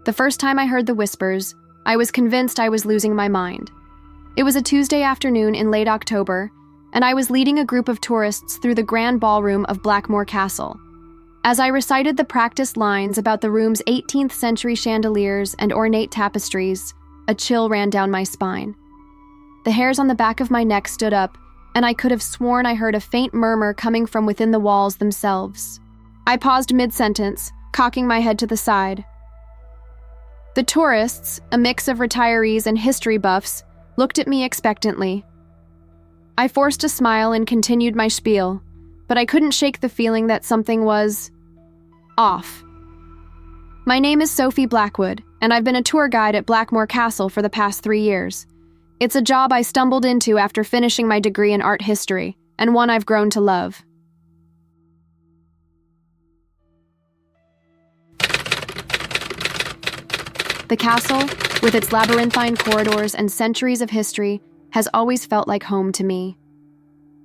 The first time I heard the whispers, I was convinced I was losing my mind. It was a Tuesday afternoon in late October, and I was leading a group of tourists through the grand ballroom of Blackmoor Castle. As I recited the practiced lines about the room's 18th century chandeliers and ornate tapestries, a chill ran down my spine. The hairs on the back of my neck stood up, and I could have sworn I heard a faint murmur coming from within the walls themselves. I paused mid-sentence, cocking my head to the side. The tourists, a mix of retirees and history buffs, looked at me expectantly. I forced a smile and continued my spiel, but I couldn't shake the feeling that something was off. My name is Sophie Blackwood, and I've been a tour guide at Blackmoor Castle for the past 3 years. It's a job I stumbled into after finishing my degree in art history, and one I've grown to love. The castle, with its labyrinthine corridors and centuries of history, has always felt like home to me.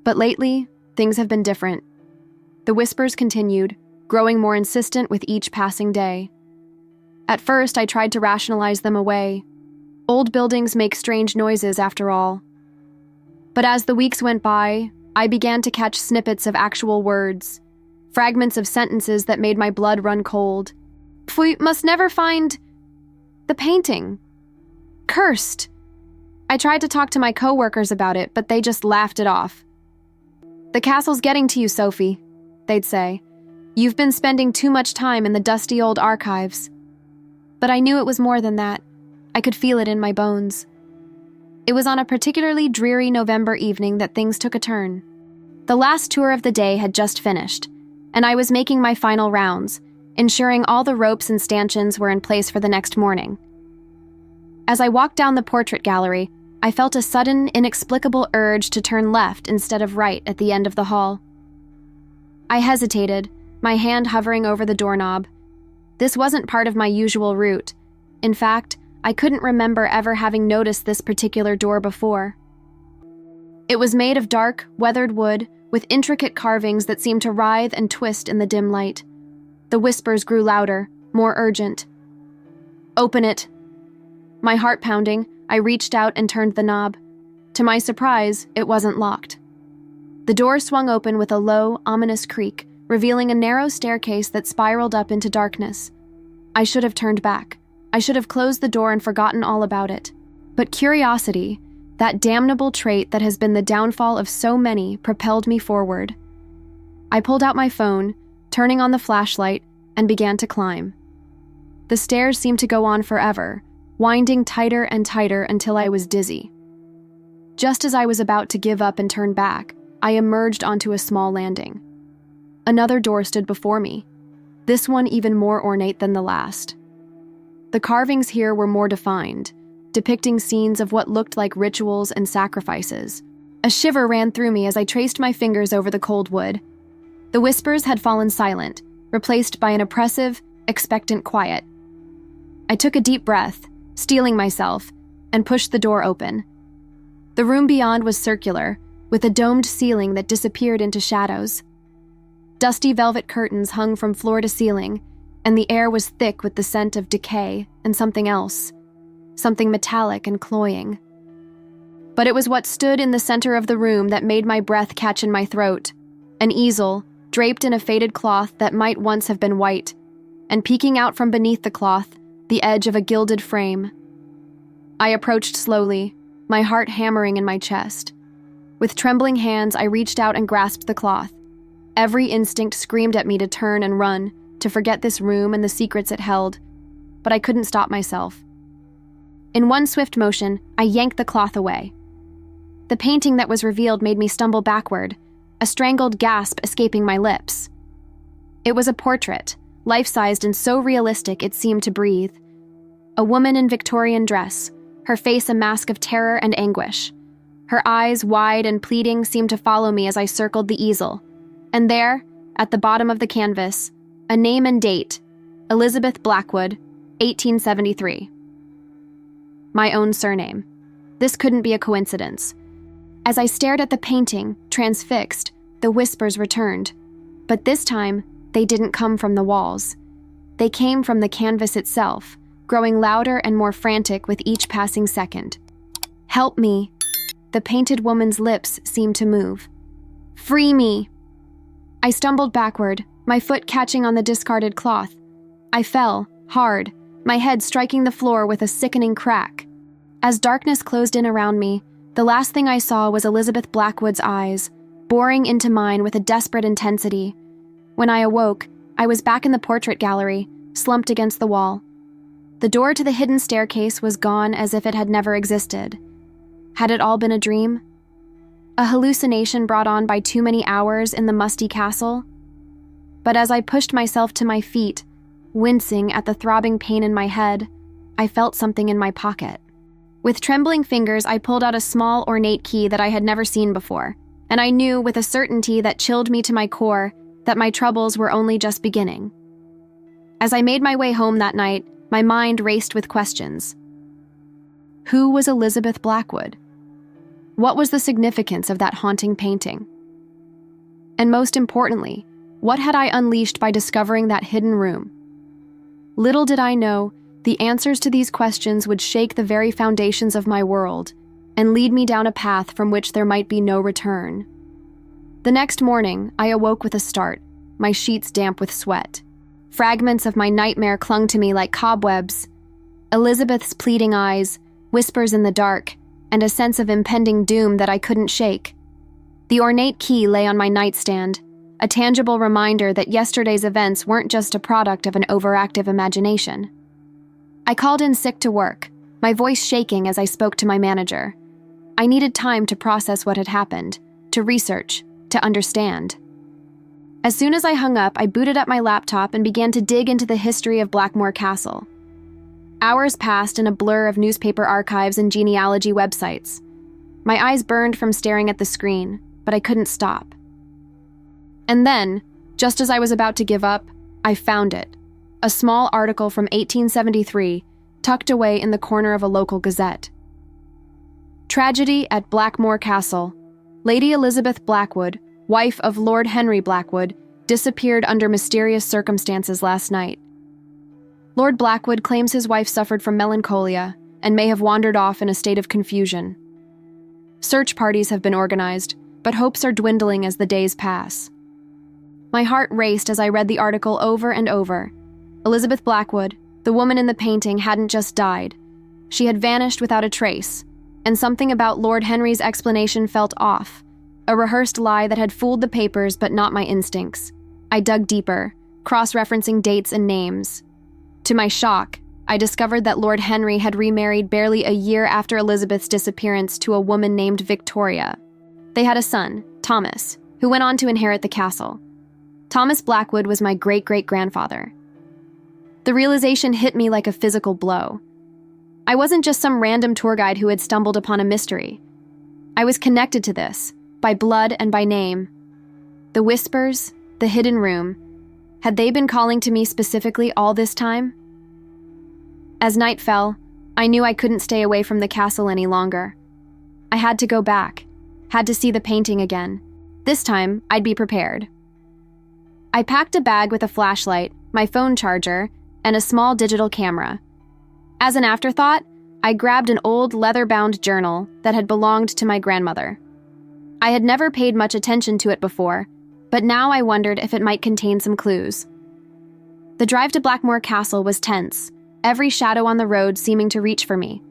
But lately, things have been different. The whispers continued, growing more insistent with each passing day. At first, I tried to rationalize them away. Old buildings make strange noises, after all. But as the weeks went by, I began to catch snippets of actual words, fragments of sentences that made my blood run cold. We must never find the painting. Cursed. I tried to talk to my co-workers about it, but they just laughed it off. The castle's getting to you, Sophie, they'd say. You've been spending too much time in the dusty old archives. But I knew it was more than that. I could feel it in my bones. It was on a particularly dreary November evening that things took a turn. The last tour of the day had just finished, and I was making my final rounds, ensuring all the ropes and stanchions were in place for the next morning. As I walked down the portrait gallery, I felt a sudden, inexplicable urge to turn left instead of right at the end of the hall. I hesitated, my hand hovering over the doorknob. This wasn't part of my usual route. In fact, I couldn't remember ever having noticed this particular door before. It was made of dark, weathered wood with intricate carvings that seemed to writhe and twist in the dim light. The whispers grew louder, more urgent. Open it. My heart pounding, I reached out and turned the knob. To my surprise, it wasn't locked. The door swung open with a low, ominous creak, revealing a narrow staircase that spiraled up into darkness. I should have turned back. I should have closed the door and forgotten all about it. But curiosity, that damnable trait that has been the downfall of so many, propelled me forward. I pulled out my phone, turning on the flashlight, and began to climb. The stairs seemed to go on forever, winding tighter and tighter until I was dizzy. Just as I was about to give up and turn back, I emerged onto a small landing. Another door stood before me, this one even more ornate than the last. The carvings here were more defined, depicting scenes of what looked like rituals and sacrifices. A shiver ran through me as I traced my fingers over the cold wood. The whispers had fallen silent, replaced by an oppressive, expectant quiet. I took a deep breath, steeling myself, and pushed the door open. The room beyond was circular, with a domed ceiling that disappeared into shadows. Dusty velvet curtains hung from floor to ceiling, and the air was thick with the scent of decay and something else, something metallic and cloying. But it was what stood in the center of the room that made my breath catch in my throat, an easel, draped in a faded cloth that might once have been white, and peeking out from beneath the cloth, the edge of a gilded frame. I approached slowly, my heart hammering in my chest. With trembling hands, I reached out and grasped the cloth. Every instinct screamed at me to turn and run, to forget this room and the secrets it held, but I couldn't stop myself. In one swift motion, I yanked the cloth away. The painting that was revealed made me stumble backward, a strangled gasp escaping my lips. It was a portrait, life-sized and so realistic it seemed to breathe. A woman in Victorian dress, her face a mask of terror and anguish. Her eyes, wide and pleading, seemed to follow me as I circled the easel. And there, at the bottom of the canvas, a name and date, Elizabeth Blackwood, 1873. My own surname. This couldn't be a coincidence. As I stared at the painting, transfixed, the whispers returned. But this time, they didn't come from the walls. They came from the canvas itself, growing louder and more frantic with each passing second. "Help me." The painted woman's lips seemed to move. "Free me." I stumbled backward, my foot catching on the discarded cloth. I fell, hard, my head striking the floor with a sickening crack. As darkness closed in around me, the last thing I saw was Elizabeth Blackwood's eyes, boring into mine with a desperate intensity. When I awoke, I was back in the portrait gallery, slumped against the wall. The door to the hidden staircase was gone as if it had never existed. Had it all been a dream? A hallucination brought on by too many hours in the musty castle? But as I pushed myself to my feet, wincing at the throbbing pain in my head, I felt something in my pocket. With trembling fingers, I pulled out a small, ornate key that I had never seen before, and I knew with a certainty that chilled me to my core that my troubles were only just beginning. As I made my way home that night, my mind raced with questions. Who was Elizabeth Blackwood? What was the significance of that haunting painting? And most importantly, what had I unleashed by discovering that hidden room? Little did I know, the answers to these questions would shake the very foundations of my world and lead me down a path from which there might be no return. The next morning, I awoke with a start, my sheets damp with sweat. Fragments of my nightmare clung to me like cobwebs. Elizabeth's pleading eyes, whispers in the dark, and a sense of impending doom that I couldn't shake. The ornate key lay on my nightstand, a tangible reminder that yesterday's events weren't just a product of an overactive imagination. I called in sick to work, my voice shaking as I spoke to my manager. I needed time to process what had happened, to research, to understand. As soon as I hung up, I booted up my laptop and began to dig into the history of Blackmoor Castle. Hours passed in a blur of newspaper archives and genealogy websites. My eyes burned from staring at the screen, but I couldn't stop. And then, just as I was about to give up, I found it. A small article from 1873, tucked away in the corner of a local gazette. Tragedy at Blackmoor Castle. Lady Elizabeth Blackwood, wife of Lord Henry Blackwood, disappeared under mysterious circumstances last night. Lord Blackwood claims his wife suffered from melancholia and may have wandered off in a state of confusion. Search parties have been organized, but hopes are dwindling as the days pass. My heart raced as I read the article over and over. Elizabeth Blackwood, the woman in the painting, hadn't just died. She had vanished without a trace, and something about Lord Henry's explanation felt off, a rehearsed lie that had fooled the papers but not my instincts. I dug deeper, cross-referencing dates and names. To my shock, I discovered that Lord Henry had remarried barely a year after Elizabeth's disappearance to a woman named Victoria. They had a son, Thomas, who went on to inherit the castle. Thomas Blackwood was my great-great-grandfather. The realization hit me like a physical blow. I wasn't just some random tour guide who had stumbled upon a mystery. I was connected to this, by blood and by name. The whispers, the hidden room, had they been calling to me specifically all this time? As night fell, I knew I couldn't stay away from the castle any longer. I had to go back, had to see the painting again. This time, I'd be prepared. I packed a bag with a flashlight, my phone charger, and a small digital camera. As an afterthought, I grabbed an old leather-bound journal that had belonged to my grandmother. I had never paid much attention to it before, but now I wondered if it might contain some clues. The drive to Blackmoor Castle was tense, every shadow on the road seeming to reach for me.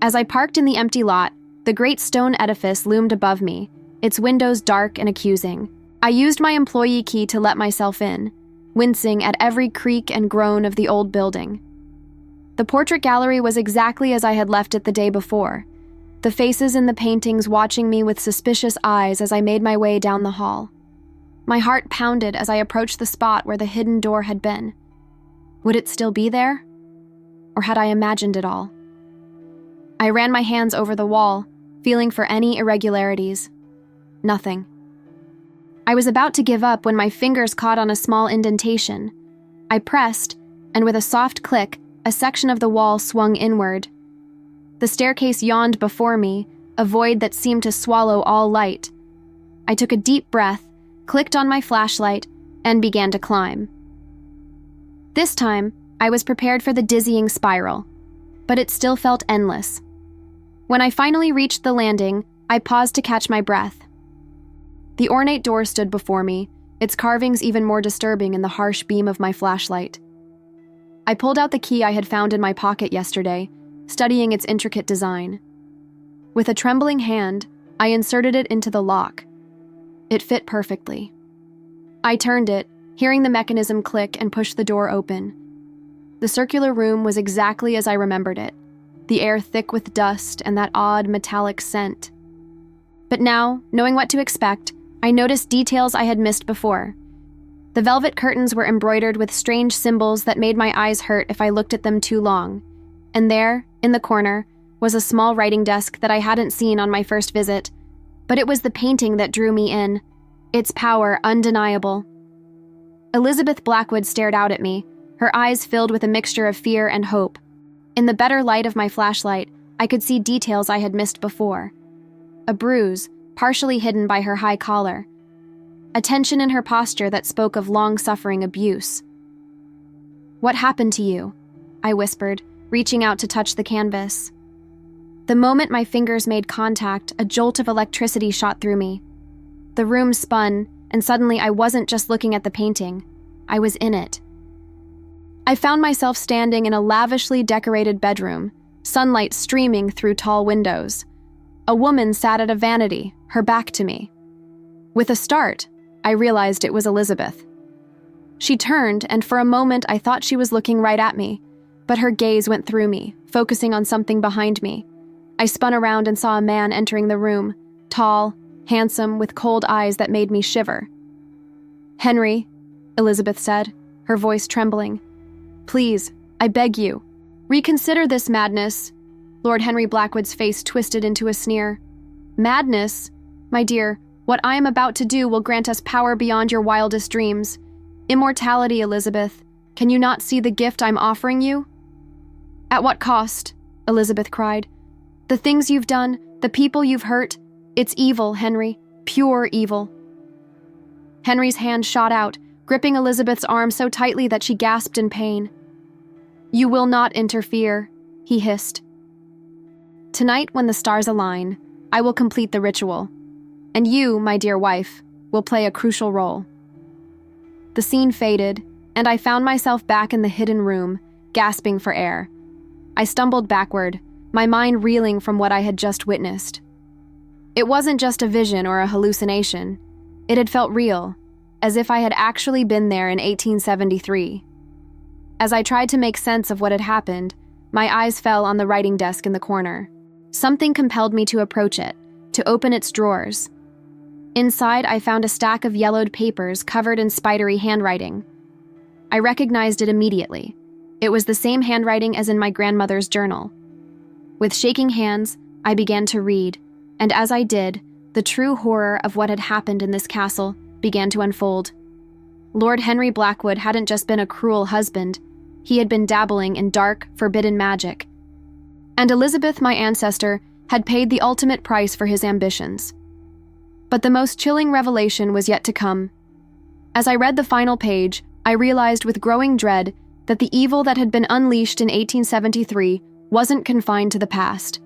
As I parked in the empty lot, the great stone edifice loomed above me, its windows dark and accusing. I used my employee key to let myself in, wincing at every creak and groan of the old building. The portrait gallery was exactly as I had left it the day before, the faces in the paintings watching me with suspicious eyes as I made my way down the hall. My heart pounded as I approached the spot where the hidden door had been. Would it still be there? Or had I imagined it all? I ran my hands over the wall, feeling for any irregularities. Nothing. I was about to give up when my fingers caught on a small indentation. I pressed, and with a soft click, a section of the wall swung inward. The staircase yawned before me, a void that seemed to swallow all light. I took a deep breath, clicked on my flashlight, and began to climb. This time, I was prepared for the dizzying spiral, but it still felt endless. When I finally reached the landing, I paused to catch my breath. The ornate door stood before me, its carvings even more disturbing in the harsh beam of my flashlight. I pulled out the key I had found in my pocket yesterday, studying its intricate design. With a trembling hand, I inserted it into the lock. It fit perfectly. I turned it, hearing the mechanism click, and pushed the door open. The circular room was exactly as I remembered it, the air thick with dust and that odd metallic scent. But now, knowing what to expect, I noticed details I had missed before. The velvet curtains were embroidered with strange symbols that made my eyes hurt if I looked at them too long. And there, in the corner, was a small writing desk that I hadn't seen on my first visit. But it was the painting that drew me in, its power undeniable. Elizabeth Blackwood stared out at me, her eyes filled with a mixture of fear and hope. In the better light of my flashlight, I could see details I had missed before. A bruise, partially hidden by her high collar. A tension in her posture that spoke of long-suffering abuse. "What happened to you?" I whispered, reaching out to touch the canvas. The moment my fingers made contact, a jolt of electricity shot through me. The room spun, and suddenly I wasn't just looking at the painting. I was in it. I found myself standing in a lavishly decorated bedroom, sunlight streaming through tall windows. A woman sat at a vanity, her back to me. With a start, I realized it was Elizabeth. She turned, and for a moment I thought she was looking right at me, but her gaze went through me, focusing on something behind me. I spun around and saw a man entering the room, tall, handsome, with cold eyes that made me shiver. "Henry," Elizabeth said, her voice trembling. "Please, I beg you, reconsider this madness." Lord Henry Blackwood's face twisted into a sneer. "Madness? My dear, what I am about to do will grant us power beyond your wildest dreams. Immortality, Elizabeth. Can you not see the gift I'm offering you?" "At what cost?" Elizabeth cried. "The things you've done, the people you've hurt, it's evil, Henry, pure evil." Henry's hand shot out, gripping Elizabeth's arm so tightly that she gasped in pain. "You will not interfere," he hissed. "Tonight, when the stars align, I will complete the ritual, and you, my dear wife, will play a crucial role." The scene faded, and I found myself back in the hidden room, gasping for air. I stumbled backward, my mind reeling from what I had just witnessed. It wasn't just a vision or a hallucination. It had felt real, as if I had actually been there in 1873. As I tried to make sense of what had happened, my eyes fell on the writing desk in the corner. Something compelled me to approach it, to open its drawers. Inside, I found a stack of yellowed papers covered in spidery handwriting. I recognized it immediately. It was the same handwriting as in my grandmother's journal. With shaking hands, I began to read, and as I did, the true horror of what had happened in this castle began to unfold. Lord Henry Blackwood hadn't just been a cruel husband, he had been dabbling in dark, forbidden magic. And Elizabeth, my ancestor, had paid the ultimate price for his ambitions. But the most chilling revelation was yet to come. As I read the final page, I realized with growing dread that the evil that had been unleashed in 1873 wasn't confined to the past.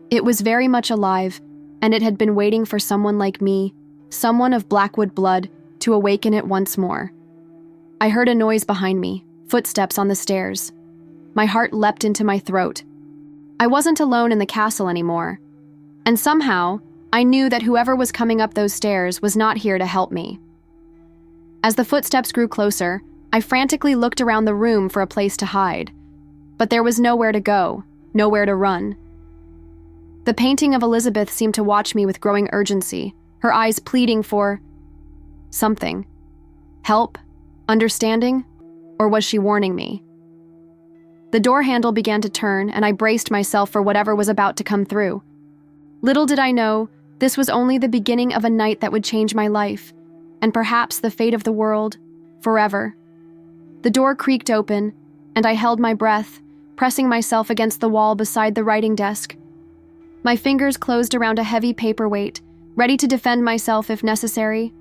It was very much alive, and it had been waiting for someone like me, someone of Blackwood blood, to awaken it once more. I heard a noise behind me, footsteps on the stairs. My heart leapt into my throat. I wasn't alone in the castle anymore, and somehow, I knew that whoever was coming up those stairs was not here to help me. As the footsteps grew closer, I frantically looked around the room for a place to hide, but there was nowhere to go, nowhere to run. The painting of Elizabeth seemed to watch me with growing urgency, her eyes pleading for something. Help? Understanding? Or was she warning me? The door handle began to turn, and I braced myself for whatever was about to come through. Little did I know, this was only the beginning of a night that would change my life, and perhaps the fate of the world, forever. The door creaked open, and I held my breath, pressing myself against the wall beside the writing desk. My fingers closed around a heavy paperweight, ready to defend myself if necessary.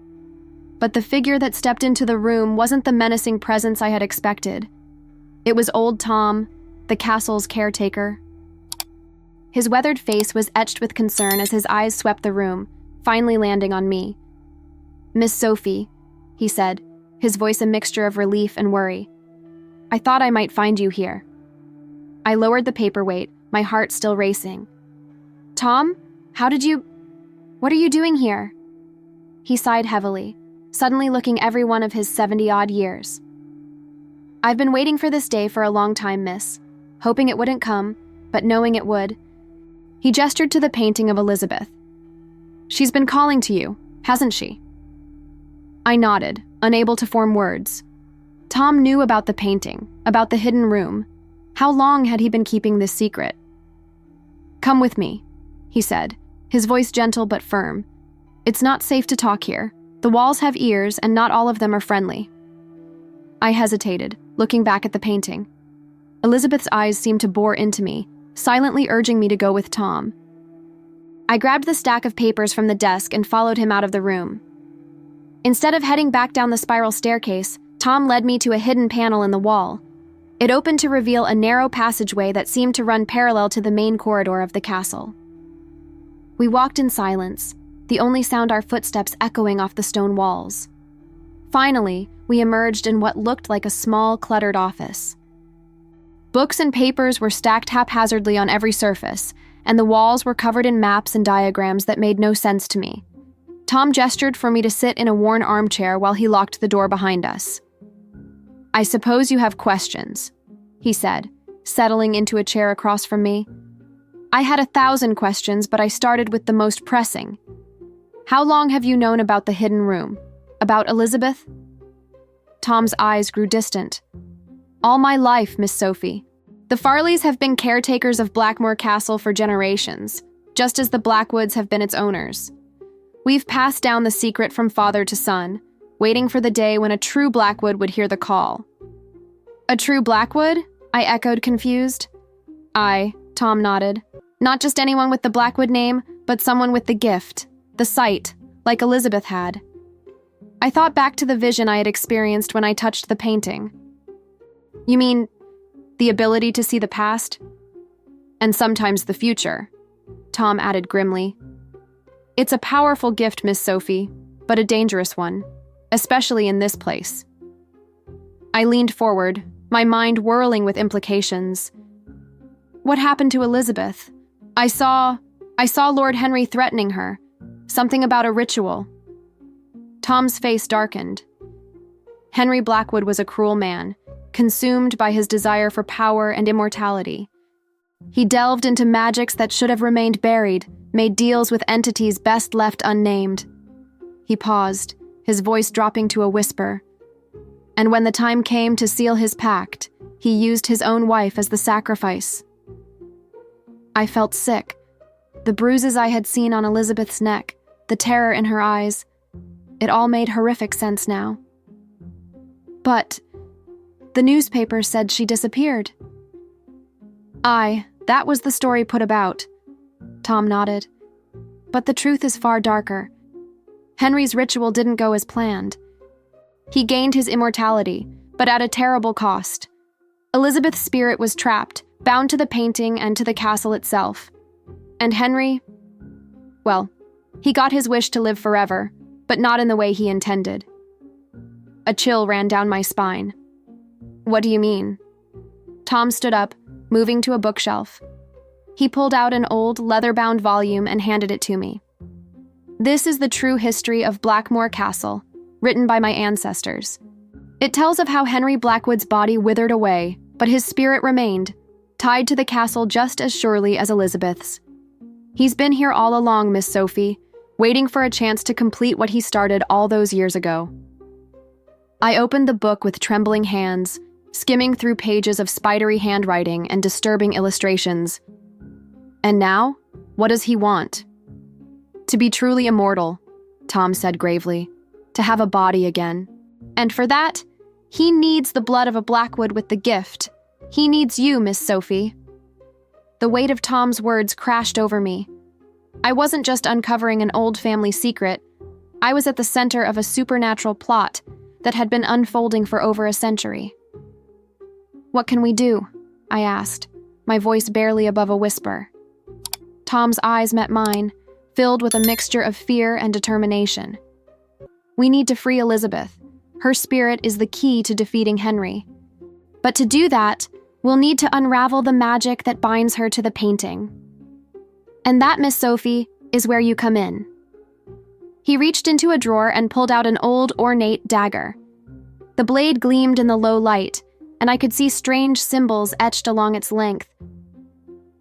But the figure that stepped into the room wasn't the menacing presence I had expected. It was old Tom, the castle's caretaker. His weathered face was etched with concern as his eyes swept the room, finally landing on me. "Miss Sophie," he said, his voice a mixture of relief and worry. "I thought I might find you here." I lowered the paperweight, my heart still racing. "Tom, what are you doing here?" He sighed heavily, suddenly looking every one of his 70-odd years. "I've been waiting for this day for a long time, miss, hoping it wouldn't come, but knowing it would." He gestured to the painting of Elizabeth. "She's been calling to you, hasn't she?" I nodded, unable to form words. Tom knew about the painting, about the hidden room. How long had he been keeping this secret? "Come with me," he said, his voice gentle but firm. "It's not safe to talk here. The walls have ears, and not all of them are friendly." I hesitated, looking back at the painting. Elizabeth's eyes seemed to bore into me, silently urging me to go with Tom. I grabbed the stack of papers from the desk and followed him out of the room. Instead of heading back down the spiral staircase, Tom led me to a hidden panel in the wall. It opened to reveal a narrow passageway that seemed to run parallel to the main corridor of the castle. We walked in silence, the only sound our footsteps echoing off the stone walls. Finally, we emerged in what looked like a small, cluttered office. Books and papers were stacked haphazardly on every surface, and the walls were covered in maps and diagrams that made no sense to me. Tom gestured for me to sit in a worn armchair while he locked the door behind us. "I suppose you have questions," he said, settling into a chair across from me. I had 1,000 questions, but I started with the most pressing. "How long have you known about the hidden room? About Elizabeth?" Tom's eyes grew distant. "All my life, Miss Sophie. The Farleys have been caretakers of Blackmoor Castle for generations, just as the Blackwoods have been its owners. We've passed down the secret from father to son, waiting for the day when a true Blackwood would hear the call." "A true Blackwood?" I echoed, confused. "Aye," Tom nodded. "Not just anyone with the Blackwood name, but someone with the gift, the sight, like Elizabeth had." I thought back to the vision I had experienced when I touched the painting. "You mean the ability to see the past? And sometimes the future," Tom added grimly. "It's a powerful gift, Miss Sophie, but a dangerous one, especially in this place." I leaned forward, my mind whirling with implications. "What happened to Elizabeth? I saw Lord Henry threatening her. Something about a ritual." Tom's face darkened. Henry Blackwood was a cruel man, consumed by his desire for power and immortality. He delved into magics that should have remained buried, made deals with entities best left unnamed. He paused, his voice dropping to a whisper. And when the time came to seal his pact, he used his own wife as the sacrifice. I felt sick. The bruises I had seen on Elizabeth's neck, the terror in her eyes, it all made horrific sense now. "But the newspaper said she disappeared." "Aye, that was the story put about," Tom nodded. "But the truth is far darker. Henry's ritual didn't go as planned. He gained his immortality, but at a terrible cost. Elizabeth's spirit was trapped, bound to the painting and to the castle itself. And Henry, well, he got his wish to live forever, but not in the way he intended." A chill ran down my spine. "What do you mean?" Tom stood up, moving to a bookshelf. He pulled out an old, leather-bound volume and handed it to me. "This is the true history of Blackmoor Castle, written by my ancestors. It tells of how Henry Blackwood's body withered away, but his spirit remained, tied to the castle just as surely as Elizabeth's. He's been here all along, Miss Sophie, waiting for a chance to complete what he started all those years ago." I opened the book with trembling hands, skimming through pages of spidery handwriting and disturbing illustrations. "And now, what does he want?" "To be truly immortal," Tom said gravely, "to have a body again. And for that, he needs the blood of a Blackwood with the gift. He needs you, Miss Sophie." The weight of Tom's words crashed over me. I wasn't just uncovering an old family secret. I was at the center of a supernatural plot that had been unfolding for over a century. "What can we do?" I asked, my voice barely above a whisper. Tom's eyes met mine, filled with a mixture of fear and determination. "We need to free Elizabeth. Her spirit is the key to defeating Henry. But to do that, we'll need to unravel the magic that binds her to the painting. And that, Miss Sophie, is where you come in." He reached into a drawer and pulled out an old, ornate dagger. The blade gleamed in the low light, and I could see strange symbols etched along its length.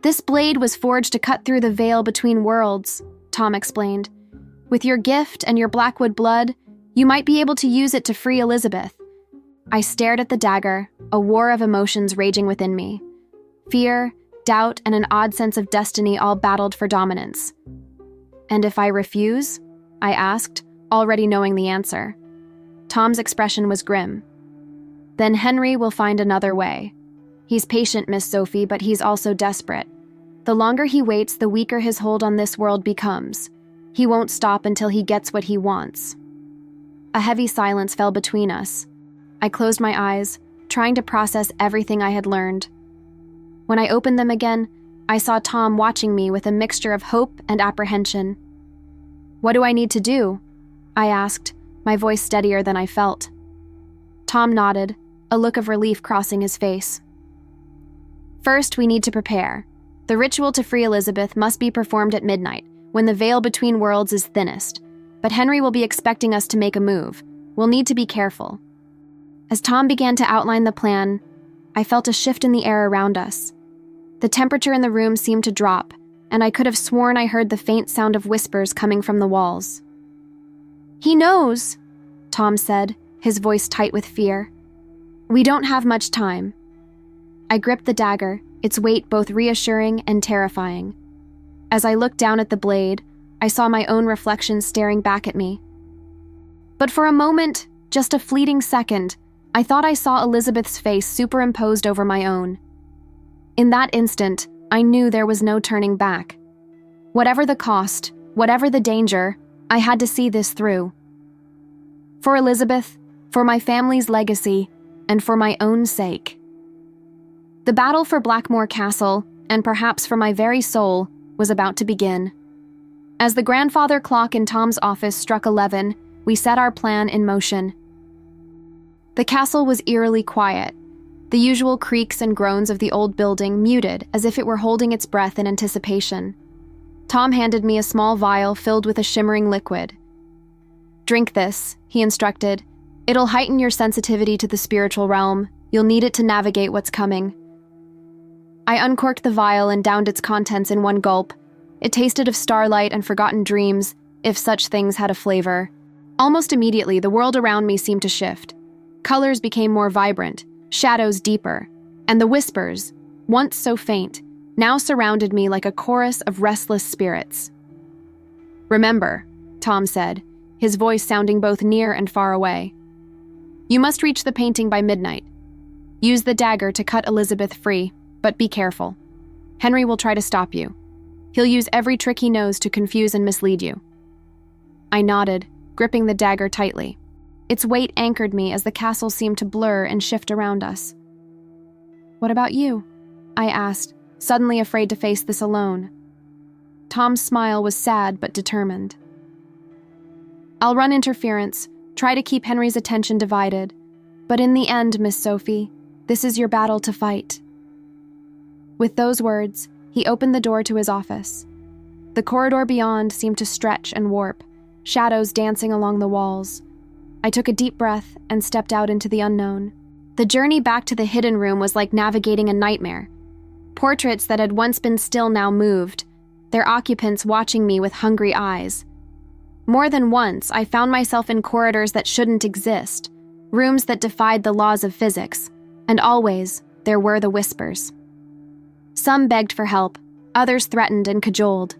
"This blade was forged to cut through the veil between worlds," Tom explained. "With your gift and your Blackwood blood, you might be able to use it to free Elizabeth." I stared at the dagger, a war of emotions raging within me. Fear, doubt, and an odd sense of destiny all battled for dominance. "And if I refuse?" I asked, already knowing the answer. Tom's expression was grim. "Then Henry will find another way. He's patient, Miss Sophie, but he's also desperate. The longer he waits, the weaker his hold on this world becomes. He won't stop until he gets what he wants." A heavy silence fell between us. I closed my eyes, trying to process everything I had learned. When I opened them again, I saw Tom watching me with a mixture of hope and apprehension. "What do I need to do?" I asked, my voice steadier than I felt. Tom nodded, a look of relief crossing his face. "First, we need to prepare. The ritual to free Elizabeth must be performed at midnight, when the veil between worlds is thinnest. But Henry will be expecting us to make a move. We'll need to be careful." As Tom began to outline the plan, I felt a shift in the air around us. The temperature in the room seemed to drop, and I could have sworn I heard the faint sound of whispers coming from the walls. "He knows," Tom said, his voice tight with fear. "We don't have much time." I gripped the dagger, its weight both reassuring and terrifying. As I looked down at the blade, I saw my own reflection staring back at me. But for a moment, just a fleeting second, I thought I saw Elizabeth's face superimposed over my own. In that instant, I knew there was no turning back. Whatever the cost, whatever the danger, I had to see this through. For Elizabeth, for my family's legacy, and for my own sake. The battle for Blackmoor Castle, and perhaps for my very soul, was about to begin. As the grandfather clock in Tom's office struck 11, we set our plan in motion. The castle was eerily quiet, the usual creaks and groans of the old building muted as if it were holding its breath in anticipation. Tom handed me a small vial filled with a shimmering liquid. "Drink this," he instructed. "It'll heighten your sensitivity to the spiritual realm. You'll need it to navigate what's coming." I uncorked the vial and downed its contents in one gulp. It tasted of starlight and forgotten dreams, if such things had a flavor. Almost immediately, the world around me seemed to shift. Colors became more vibrant, shadows deeper, and the whispers, once so faint, now surrounded me like a chorus of restless spirits. "Remember," Tom said, his voice sounding both near and far away. "You must reach the painting by midnight. Use the dagger to cut Elizabeth free, but be careful. Henry will try to stop you. He'll use every trick he knows to confuse and mislead you." I nodded, gripping the dagger tightly. Its weight anchored me as the castle seemed to blur and shift around us. "What about you?" I asked, suddenly afraid to face this alone. Tom's smile was sad but determined. "I'll run interference, try to keep Henry's attention divided. But in the end, Miss Sophie, this is your battle to fight." With those words, he opened the door to his office. The corridor beyond seemed to stretch and warp, shadows dancing along the walls. I took a deep breath and stepped out into the unknown. The journey back to the hidden room was like navigating a nightmare. Portraits that had once been still now moved, their occupants watching me with hungry eyes. More than once, I found myself in corridors that shouldn't exist, rooms that defied the laws of physics, and always, there were the whispers. Some begged for help, others threatened and cajoled,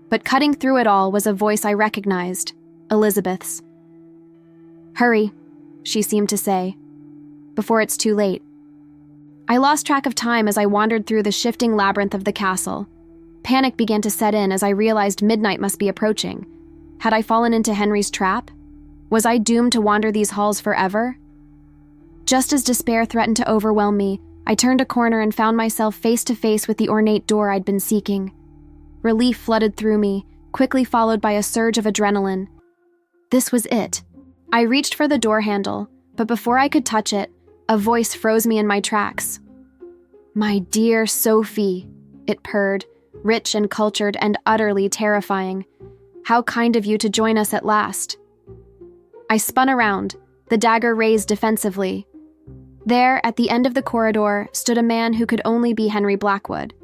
but cutting through it all was a voice I recognized, Elizabeth's. "Hurry," she seemed to say, "before it's too late." I lost track of time as I wandered through the shifting labyrinth of the castle. Panic began to set in as I realized midnight must be approaching. Had I fallen into Henry's trap? Was I doomed to wander these halls forever? Just as despair threatened to overwhelm me, I turned a corner and found myself face to face with the ornate door I'd been seeking. Relief flooded through me, quickly followed by a surge of adrenaline. This was it. I reached for the door handle, but before I could touch it, a voice froze me in my tracks. "My dear Sophie," it purred, rich and cultured and utterly terrifying. "How kind of you to join us at last." I spun around, the dagger raised defensively. There, at the end of the corridor, stood a man who could only be Henry Blackwood.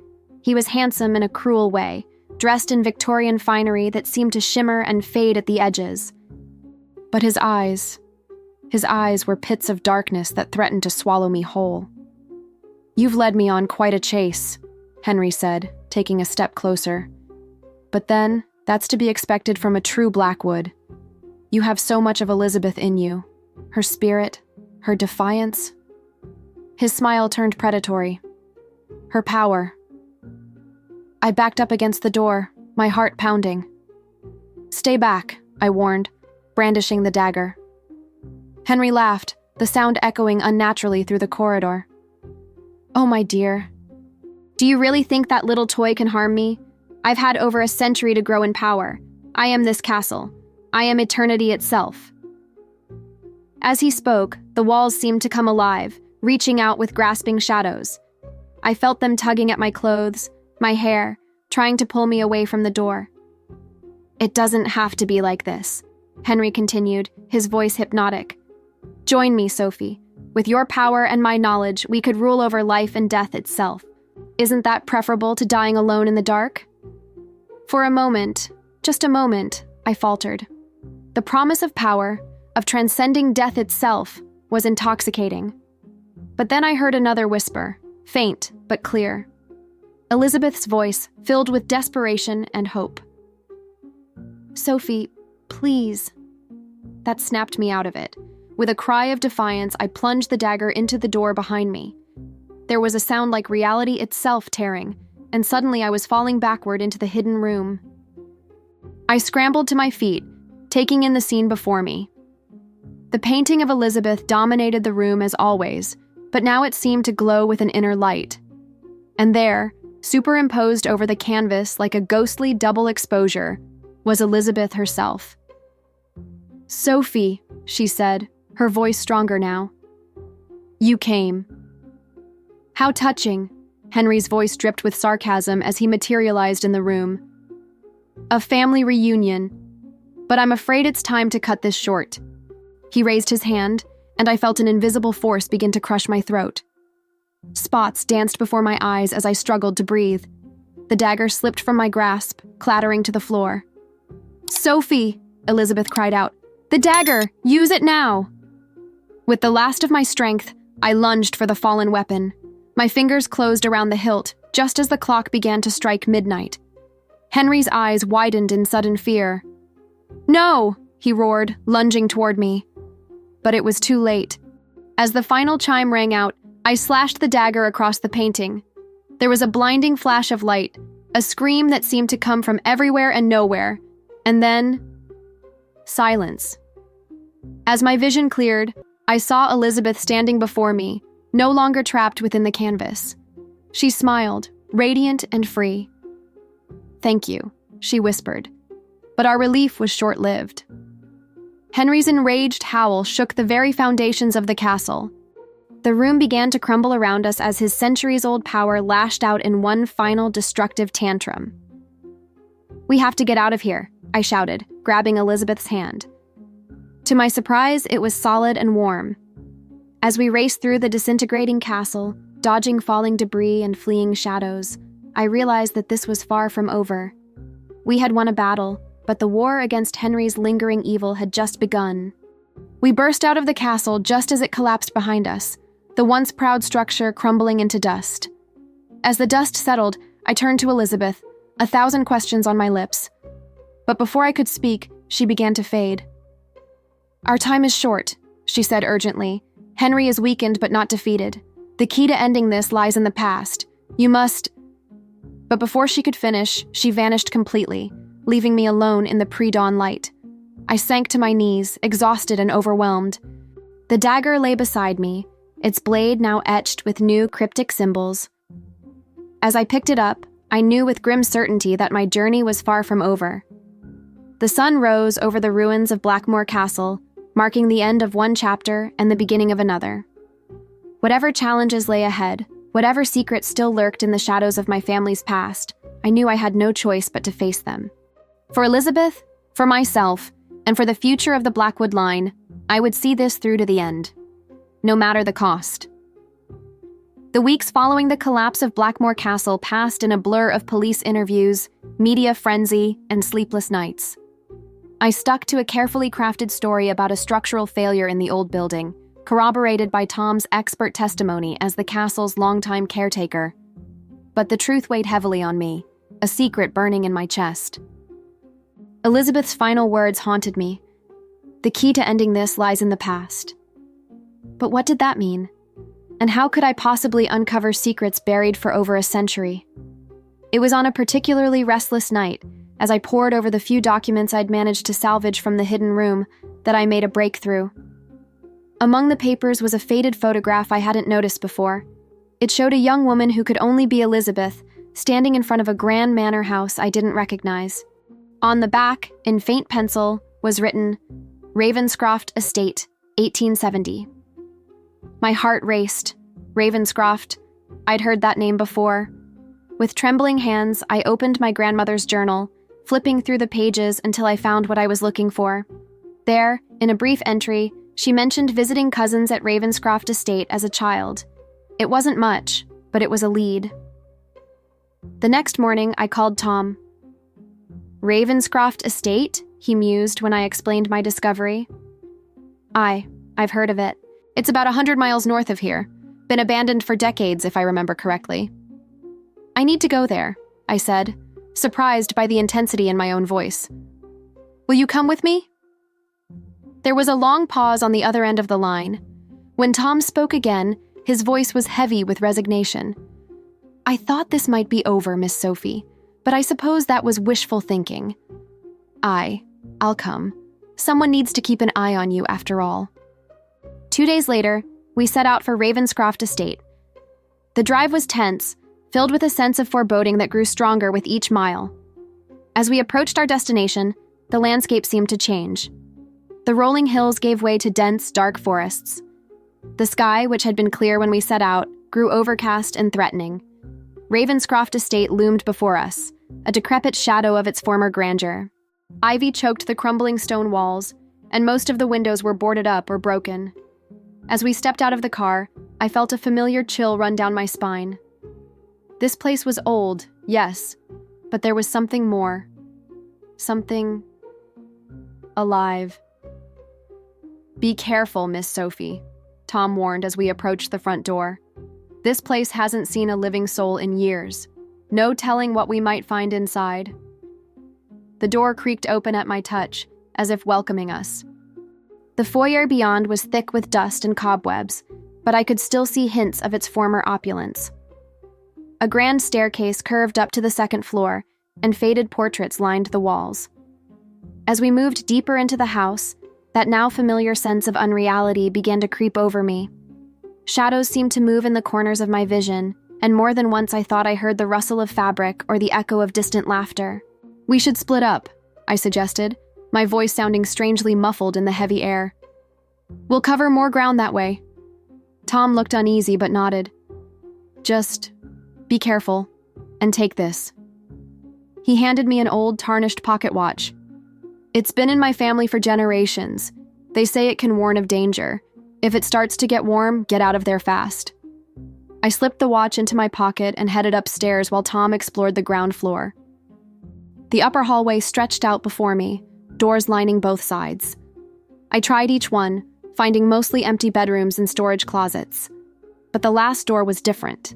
He was handsome in a cruel way, dressed in Victorian finery that seemed to shimmer and fade at the edges. But his eyes were pits of darkness that threatened to swallow me whole. "You've led me on quite a chase," Henry said, taking a step closer. "But then, that's to be expected from a true Blackwood. You have so much of Elizabeth in you, her spirit, her defiance." His smile turned predatory. "Her power." I backed up against the door, my heart pounding. "Stay back," I warned, brandishing the dagger. Henry laughed, the sound echoing unnaturally through the corridor. "Oh, my dear. Do you really think that little toy can harm me? I've had over a century to grow in power. I am this castle. I am eternity itself." As he spoke, the walls seemed to come alive, reaching out with grasping shadows. I felt them tugging at my clothes, my hair, trying to pull me away from the door. "It doesn't have to be like this," Henry continued, his voice hypnotic. "Join me, Sophie. With your power and my knowledge, we could rule over life and death itself. Isn't that preferable to dying alone in the dark?" For a moment, just a moment, I faltered. The promise of power, of transcending death itself, was intoxicating. But then I heard another whisper, faint but clear. Elizabeth's voice, filled with desperation and hope. "Sophie, please." That snapped me out of it. With a cry of defiance, I plunged the dagger into the door behind me. There was a sound like reality itself tearing, and suddenly I was falling backward into the hidden room. I scrambled to my feet, taking in the scene before me. The painting of Elizabeth dominated the room as always, but now it seemed to glow with an inner light. And there, superimposed over the canvas like a ghostly double exposure, was Elizabeth herself. "Sophie," she said, her voice stronger now. "You came." "How touching," Henry's voice dripped with sarcasm as he materialized in the room. "A family reunion. But I'm afraid it's time to cut this short." He raised his hand, and I felt an invisible force begin to crush my throat. Spots danced before my eyes as I struggled to breathe. The dagger slipped from my grasp, clattering to the floor. "Sophie!" Elizabeth cried out. "The dagger! Use it now!" With the last of my strength, I lunged for the fallen weapon. My fingers closed around the hilt, just as the clock began to strike midnight. Henry's eyes widened in sudden fear. "No!" he roared, lunging toward me. But it was too late. As the final chime rang out, I slashed the dagger across the painting. There was a blinding flash of light, a scream that seemed to come from everywhere and nowhere, and then silence. As my vision cleared, I saw Elizabeth standing before me, no longer trapped within the canvas. She smiled, radiant and free. "Thank you," she whispered. But our relief was short-lived. Henry's enraged howl shook the very foundations of the castle. The room began to crumble around us as his centuries-old power lashed out in one final destructive tantrum. "We have to get out of here," I shouted, grabbing Elizabeth's hand. To my surprise, it was solid and warm. As we raced through the disintegrating castle, dodging falling debris and fleeing shadows, I realized that this was far from over. We had won a battle, but the war against Henry's lingering evil had just begun. We burst out of the castle just as it collapsed behind us, the once proud structure crumbling into dust. As the dust settled, I turned to Elizabeth, 1,000 questions on my lips. But before I could speak, she began to fade. "Our time is short," she said urgently. "Henry is weakened but not defeated. The key to ending this lies in the past. You must—" But before she could finish, she vanished completely, leaving me alone in the pre-dawn light. I sank to my knees, exhausted and overwhelmed. The dagger lay beside me, its blade now etched with new cryptic symbols. As I picked it up, I knew with grim certainty that my journey was far from over. The sun rose over the ruins of Blackmoor Castle, marking the end of one chapter and the beginning of another. Whatever challenges lay ahead, whatever secrets still lurked in the shadows of my family's past, I knew I had no choice but to face them. For Elizabeth, for myself, and for the future of the Blackwood line, I would see this through to the end, no matter the cost. The weeks following the collapse of Blackmoor Castle passed in a blur of police interviews, media frenzy, and sleepless nights. I stuck to a carefully crafted story about a structural failure in the old building, corroborated by Tom's expert testimony as the castle's longtime caretaker. But the truth weighed heavily on me, a secret burning in my chest. Elizabeth's final words haunted me. The key to ending this lies in the past. But what did that mean? And how could I possibly uncover secrets buried for over a century? It was on a particularly restless night, as I pored over the few documents I'd managed to salvage from the hidden room, that I made a breakthrough. Among the papers was a faded photograph I hadn't noticed before. It showed a young woman who could only be Elizabeth, standing in front of a grand manor house I didn't recognize. On the back, in faint pencil, was written, Ravenscroft Estate, 1870. My heart raced. Ravenscroft. I'd heard that name before. With trembling hands, I opened my grandmother's journal, flipping through the pages until I found what I was looking for. There, in a brief entry, she mentioned visiting cousins at Ravenscroft Estate as a child. It wasn't much, but it was a lead. The next morning, I called Tom. Ravenscroft Estate? He mused when I explained my discovery. I've heard of it. It's about 100 miles north of here. Been abandoned for decades, if I remember correctly. I need to go there, I said, surprised by the intensity in my own voice. Will you come with me? There was a long pause on the other end of the line. When Tom spoke again, his voice was heavy with resignation. I thought this might be over, Miss Sophie, but I suppose that was wishful thinking. I'll come. Someone needs to keep an eye on you after all. 2 days later, we set out for Ravenscroft Estate. The drive was tense, filled with a sense of foreboding that grew stronger with each mile. As we approached our destination, the landscape seemed to change. The rolling hills gave way to dense, dark forests. The sky, which had been clear when we set out, grew overcast and threatening. Ravenscroft Estate loomed before us, a decrepit shadow of its former grandeur. Ivy choked the crumbling stone walls, and most of the windows were boarded up or broken. As we stepped out of the car, I felt a familiar chill run down my spine. This place was old, yes, but there was something more. Something alive. Be careful, Miss Sophie, Tom warned as we approached the front door. This place hasn't seen a living soul in years. No telling what we might find inside. The door creaked open at my touch, as if welcoming us. The foyer beyond was thick with dust and cobwebs, but I could still see hints of its former opulence. A grand staircase curved up to the second floor, and faded portraits lined the walls. As we moved deeper into the house, that now familiar sense of unreality began to creep over me. Shadows seemed to move in the corners of my vision, and more than once I thought I heard the rustle of fabric or the echo of distant laughter. We should split up, I suggested, my voice sounding strangely muffled in the heavy air. We'll cover more ground that way. Tom looked uneasy but nodded. Just be careful, and take this. He handed me an old, tarnished pocket watch. It's been in my family for generations. They say it can warn of danger. If it starts to get warm, get out of there fast. I slipped the watch into my pocket and headed upstairs while Tom explored the ground floor. The upper hallway stretched out before me, doors lining both sides. I tried each one, finding mostly empty bedrooms and storage closets. But the last door was different.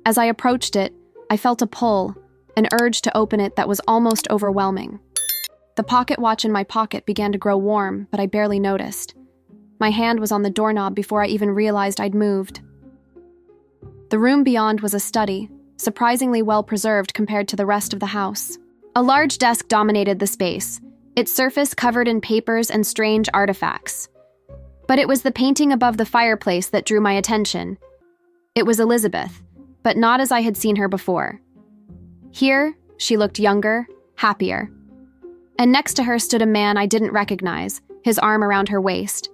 As I approached it, I felt a pull, an urge to open it that was almost overwhelming. The pocket watch in my pocket began to grow warm, but I barely noticed. My hand was on the doorknob before I even realized I'd moved. The room beyond was a study, surprisingly well preserved compared to the rest of the house. A large desk dominated the space, its surface covered in papers and strange artifacts. But it was the painting above the fireplace that drew my attention. It was Elizabeth, but not as I had seen her before. Here, she looked younger, happier. And next to her stood a man I didn't recognize, his arm around her waist.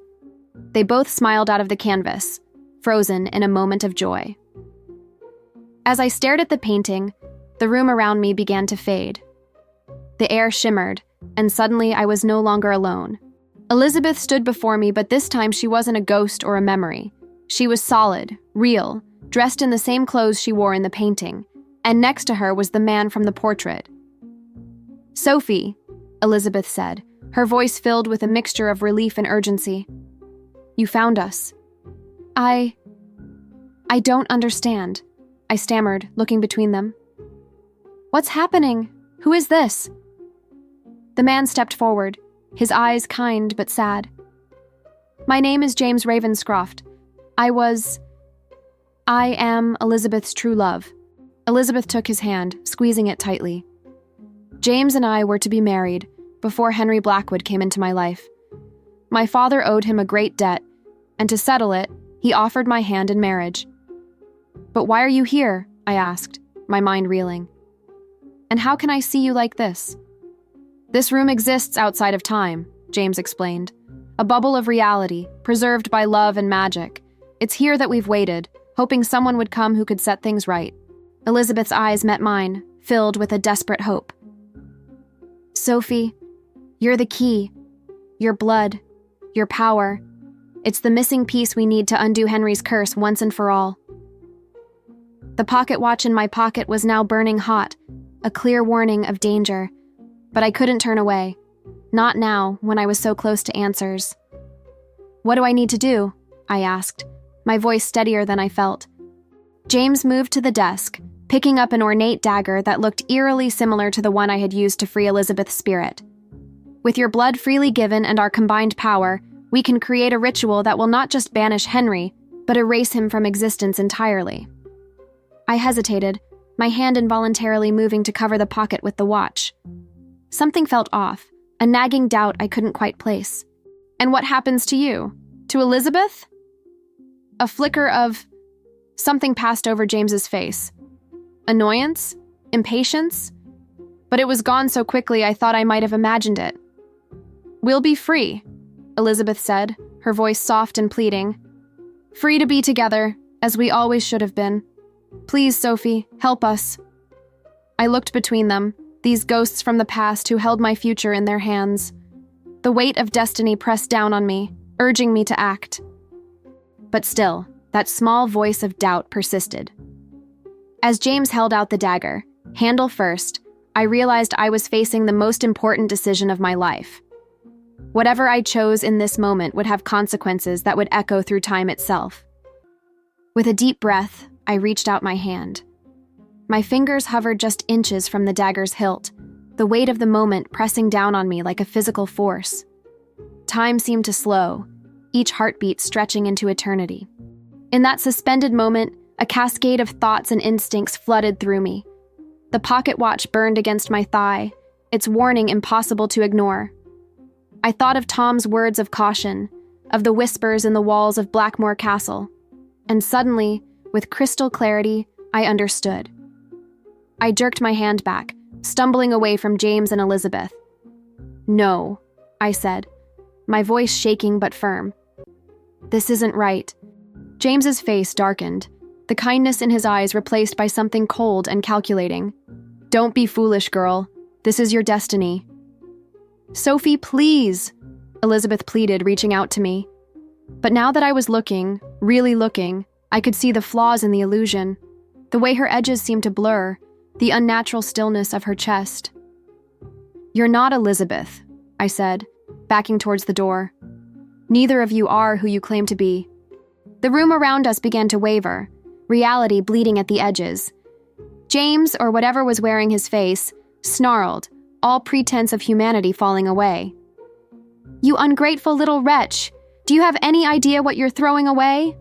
They both smiled out of the canvas, frozen in a moment of joy. As I stared at the painting, the room around me began to fade. The air shimmered, and suddenly I was no longer alone. Elizabeth stood before me, but this time she wasn't a ghost or a memory. She was solid, real, dressed in the same clothes she wore in the painting, and next to her was the man from the portrait. "Sophie," Elizabeth said, her voice filled with a mixture of relief and urgency. "You found us." I don't understand," I stammered, looking between them. "What's happening? Who is this?" The man stepped forward, his eyes kind but sad. "My name is James Ravenscroft. I am Elizabeth's true love." Elizabeth took his hand, squeezing it tightly. "James and I were to be married before Henry Blackwood came into my life. My father owed him a great debt, and to settle it, he offered my hand in marriage." "But why are you here?" I asked, my mind reeling. "And how can I see you like this?" "This room exists outside of time," James explained. "A bubble of reality, preserved by love and magic. It's here that we've waited, hoping someone would come who could set things right." Elizabeth's eyes met mine, filled with a desperate hope. "Sophie, you're the key. Your blood, your power. It's the missing piece we need to undo Henry's curse once and for all." The pocket watch in my pocket was now burning hot, a clear warning of danger. But I couldn't turn away. Not now, when I was so close to answers. "What do I need to do?" I asked, my voice steadier than I felt. James moved to the desk, picking up an ornate dagger that looked eerily similar to the one I had used to free Elizabeth's spirit. "With your blood freely given and our combined power, we can create a ritual that will not just banish Henry, but erase him from existence entirely." I hesitated, my hand involuntarily moving to cover the pocket with the watch. Something felt off, a nagging doubt I couldn't quite place. "And what happens to you? To Elizabeth?" A flicker of something passed over James's face. Annoyance? Impatience? But it was gone so quickly I thought I might have imagined it. "We'll be free," Elizabeth said, her voice soft and pleading. "Free to be together, as we always should have been. Please, Sophie, help us." I looked between them, these ghosts from the past who held my future in their hands. The weight of destiny pressed down on me, urging me to act. But still, that small voice of doubt persisted. As James held out the dagger, handle first, I realized I was facing the most important decision of my life. Whatever I chose in this moment would have consequences that would echo through time itself. With a deep breath, I reached out my hand. My fingers hovered just inches from the dagger's hilt, the weight of the moment pressing down on me like a physical force. Time seemed to slow, each heartbeat stretching into eternity. In that suspended moment, a cascade of thoughts and instincts flooded through me. The pocket watch burned against my thigh, its warning impossible to ignore. I thought of Tom's words of caution, of the whispers in the walls of Blackmoor Castle, and suddenly, with crystal clarity, I understood. I jerked my hand back, stumbling away from James and Elizabeth. "No," I said, my voice shaking but firm. "This isn't right." James's face darkened, the kindness in his eyes replaced by something cold and calculating. "Don't be foolish, girl. This is your destiny." "Sophie, please," Elizabeth pleaded, reaching out to me. But now that I was looking, really looking, I could see the flaws in the illusion, the way her edges seemed to blur, the unnatural stillness of her chest. "You're not Elizabeth," I said, backing towards the door. "Neither of you are who you claim to be." The room around us began to waver, reality bleeding at the edges. James, or whatever was wearing his face, snarled, all pretense of humanity falling away. "You ungrateful little wretch! Do you have any idea what you're throwing away?"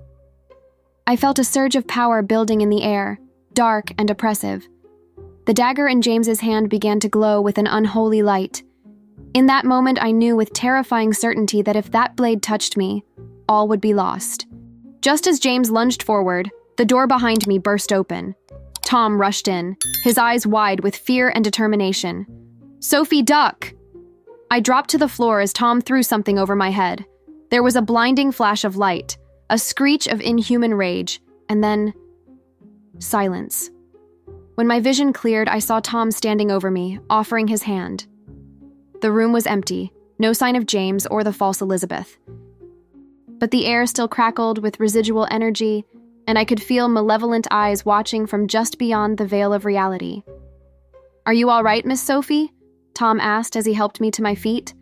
I felt a surge of power building in the air, dark and oppressive. The dagger in James's hand began to glow with an unholy light. In that moment, I knew with terrifying certainty that if that blade touched me, all would be lost. Just as James lunged forward, the door behind me burst open. Tom rushed in, his eyes wide with fear and determination. "Sophie, duck!" I dropped to the floor as Tom threw something over my head. There was a blinding flash of light, a screech of inhuman rage, and then silence. When my vision cleared, I saw Tom standing over me, offering his hand. The room was empty, no sign of James or the false Elizabeth. But the air still crackled with residual energy, and I could feel malevolent eyes watching from just beyond the veil of reality. "Are you all right, Miss Sophie?" Tom asked as he helped me to my feet.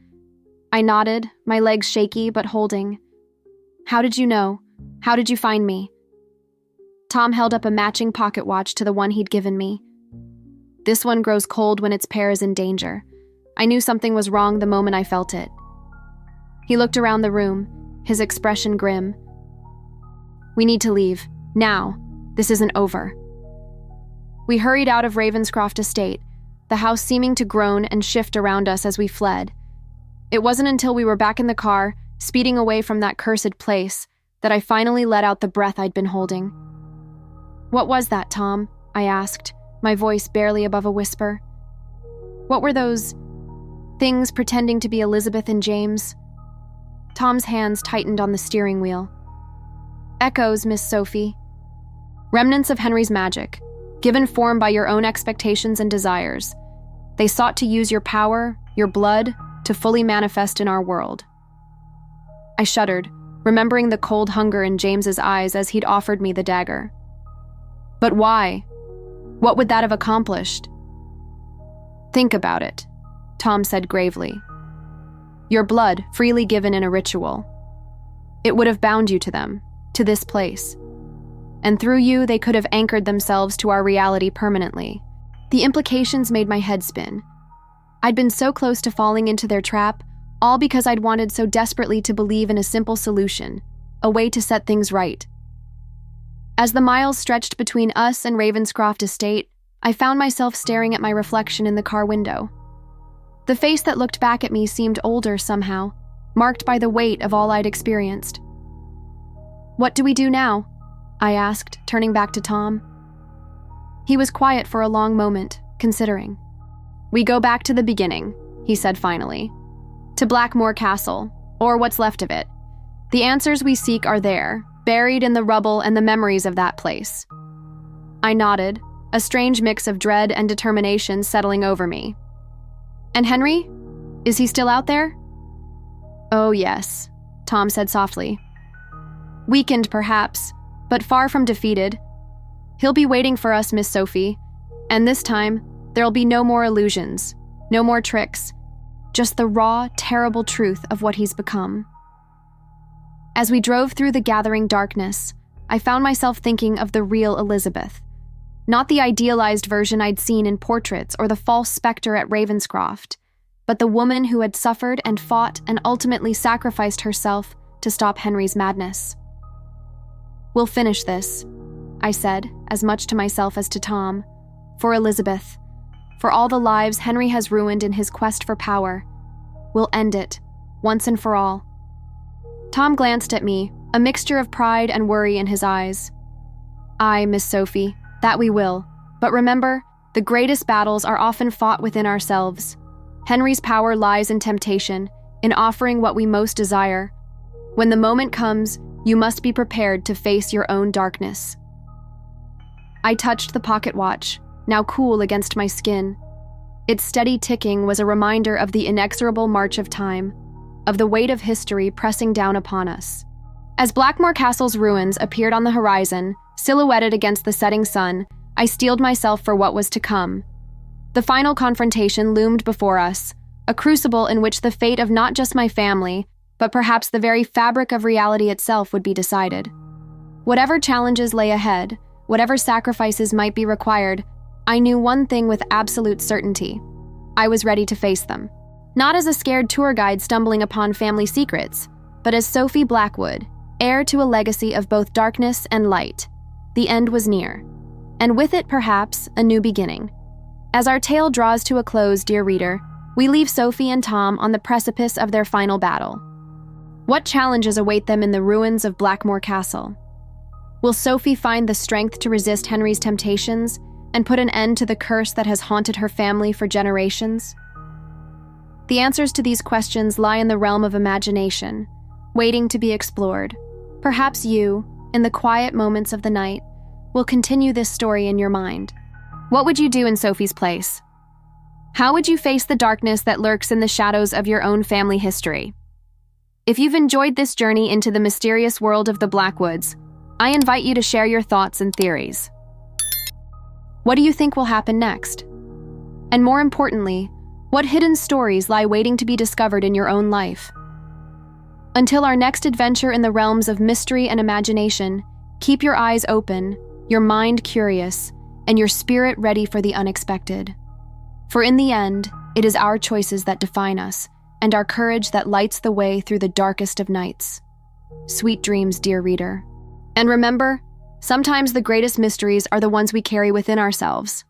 I nodded, my legs shaky but holding. "How did you know? How did you find me?" Tom held up a matching pocket watch to the one he'd given me. "This one grows cold when its pair is in danger. I knew something was wrong the moment I felt it." He looked around the room, his expression grim. "We need to leave. Now. This isn't over." We hurried out of Ravenscroft Estate, the house seeming to groan and shift around us as we fled. It wasn't until we were back in the car, speeding away from that cursed place, that I finally let out the breath I'd been holding. "What was that, Tom?" I asked, my voice barely above a whisper. "What were those things pretending to be Elizabeth and James?" Tom's hands tightened on the steering wheel. "Echoes, Miss Sophie. Remnants of Henry's magic, given form by your own expectations and desires. They sought to use your power, your blood, to fully manifest in our world." I shuddered, remembering the cold hunger in James's eyes as he'd offered me the dagger. "But why? What would that have accomplished?" "Think about it," Tom said gravely. "Your blood, freely given in a ritual. It would have bound you to them, to this place. And through you, they could have anchored themselves to our reality permanently." The implications made my head spin. I'd been so close to falling into their trap, all because I'd wanted so desperately to believe in a simple solution, a way to set things right. As the miles stretched between us and Ravenscroft Estate, I found myself staring at my reflection in the car window. The face that looked back at me seemed older somehow, marked by the weight of all I'd experienced. "What do we do now?" I asked, turning back to Tom. He was quiet for a long moment, considering. "We go back to the beginning," he said finally. "To Blackmoor Castle, or what's left of it. The answers we seek are there, buried in the rubble and the memories of that place." I nodded, a strange mix of dread and determination settling over me. "And Henry? Is he still out there?" "Oh, yes," Tom said softly. "Weakened, perhaps, but far from defeated. He'll be waiting for us, Miss Sophie, and this time, there'll be no more illusions, no more tricks, just the raw, terrible truth of what he's become." As we drove through the gathering darkness, I found myself thinking of the real Elizabeth, not the idealized version I'd seen in portraits or the false specter at Ravenscroft, but the woman who had suffered and fought and ultimately sacrificed herself to stop Henry's madness. "We'll finish this," I said, as much to myself as to Tom. "For Elizabeth, for all the lives Henry has ruined in his quest for power. We'll end it, once and for all." Tom glanced at me, a mixture of pride and worry in his eyes. "Aye, Miss Sophie, that we will. But remember, the greatest battles are often fought within ourselves. Henry's power lies in temptation, in offering what we most desire. When the moment comes, you must be prepared to face your own darkness." I touched the pocket watch, now cool against my skin. Its steady ticking was a reminder of the inexorable march of time, of the weight of history pressing down upon us. As Blackmoor Castle's ruins appeared on the horizon, silhouetted against the setting sun, I steeled myself for what was to come. The final confrontation loomed before us, a crucible in which the fate of not just my family, but perhaps the very fabric of reality itself would be decided. Whatever challenges lay ahead, whatever sacrifices might be required, I knew one thing with absolute certainty. I was ready to face them. Not as a scared tour guide stumbling upon family secrets, but as Sophie Blackwood, heir to a legacy of both darkness and light. The end was near, and with it, perhaps, a new beginning. As our tale draws to a close, dear reader, we leave Sophie and Tom on the precipice of their final battle. What challenges await them in the ruins of Blackmoor Castle? Will Sophie find the strength to resist Henry's temptations and put an end to the curse that has haunted her family for generations? The answers to these questions lie in the realm of imagination, waiting to be explored. Perhaps you, in the quiet moments of the night, will continue this story in your mind. What would you do in Sophie's place? How would you face the darkness that lurks in the shadows of your own family history? If you've enjoyed this journey into the mysterious world of the Blackwoods, I invite you to share your thoughts and theories. What do you think will happen next? And more importantly, what hidden stories lie waiting to be discovered in your own life? Until our next adventure in the realms of mystery and imagination, keep your eyes open, your mind curious, and your spirit ready for the unexpected. For in the end, it is our choices that define us, and our courage that lights the way through the darkest of nights. Sweet dreams, dear reader. And remember, sometimes the greatest mysteries are the ones we carry within ourselves.